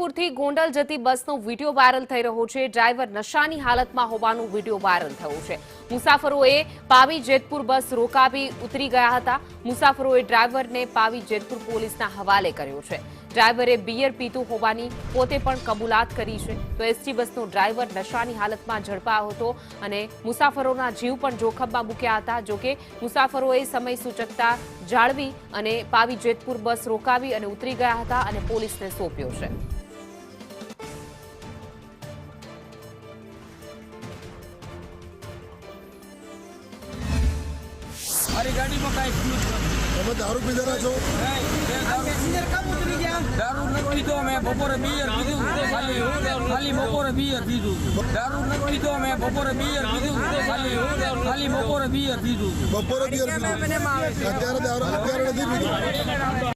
જેતપુરથી ગોંડલ જતી બસનો video viral થઈ રહ્યો છે। ડ્રાઈવર નશાની હાલતમાં હોવાનો વિડીયો વાયરલ થયો છે। મુસાફરોએ પાવી જેતપુર બસ રોકાવી ઉતરી ગયા હતા। મુસાફરોએ ડ્રાઈવરને પાવી જેતપુર પોલીસના હવાલે કર્યો છે। ડ્રાઈવરે બિયર પીતું હોવાની પોતે પણ કબૂલાત કરી છે। તો એસટી બસનો ડ્રાઈવર નશાની હાલતમાં ઝડપાયો હતો અને મુસાફરોના જીવ પણ જોખમમાં મૂક્યા હતા। જોકે મુસાફરોએ સમય સૂચકતા જાળવી અને પાવી જેતપુર બસ રોકાવી અને ઉતરી ગયા હતા અને પોલીસને સોંપ્યો છે। મારી ગાડીમાં કાંઈ ફ્યુઝ નથી। તમે દારૂ પીધેલા છો? દારૂ નથી પીધો મેં બપોરે બિયર પીધું ખાલી બપોરે બિયર પીધું દારૂ નથી પીધો મેં બપોરે બિયર પીધું ખાલી બપોરે બિયર પીધું બપોરે બિયર પીધું અત્યારે નથી પીધું।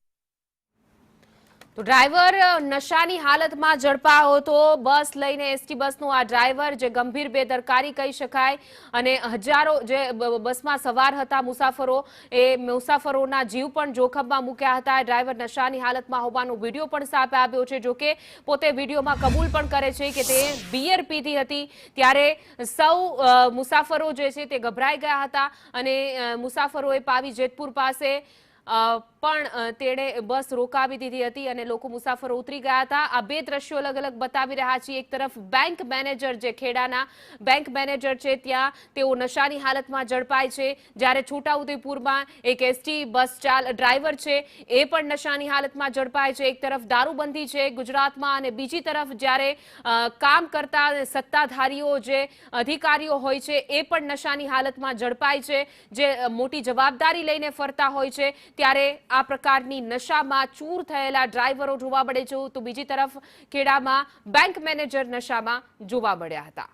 તો ડ્રાઈવર નશાની હાલતમાં ઝડપાયો હતો। બસ લઈને એસટી બસનો આ ડ્રાઈવર જે ગંભીર બેદરકારી કહી શકાય અને હજારો જે બસમાં સવાર હતા મુસાફરો એ મુસાફરોના જીવ પણ જોખમમાં મૂક્યા હતા। ડ્રાઈવર નશાની હાલતમાં હોવાનો વિડીયો પણ સામે આવ્યો છે। જોકે પોતે વિડીયોમાં કબૂલ પણ કરે છે કે તે બિયર પીધી હતી। ત્યારે સૌ મુસાફરો જે છે તે ગભરાઈ ગયા હતા અને મુસાફરોએ પાવી જેતપુર પાસે પણ તેણે બસ રોકાવી દીધી હતી અને લોકો મુસાફરો ઉતરી ગયા હતા। આ બે દ્રશ્યો અલગ અલગ બતાવી રહ્યા છીએ। એક તરફ બેંક મેનેજર જે ખેડાના બેંક મેનેજર છે ત્યાં તેઓ નશાની હાલતમાં ઝડપાય છે, જ્યારે છોટાઉદેપુરમાં એક એસટી બસ ડ્રાઈવર છે એ પણ નશાની હાલતમાં ઝડપાય છે। એક તરફ દારૂબંધી છે ગુજરાતમાં અને બીજી તરફ જ્યારે કામ કરતા સત્તાધારીઓ જે અધિકારીઓ હોય છે એ પણ નશાની હાલતમાં ઝડપાય છે, જે મોટી જવાબદારી લઈને ફરતા હોય છે। ત્યારે આ પ્રકારની નશામાં ચૂર થયેલા ડ્રાઈવરો જોવા મળે છે, તો બીજી તરફ ખેડામાં બેંક મેનેજર નશામાં જોવા મળ્યા હતા।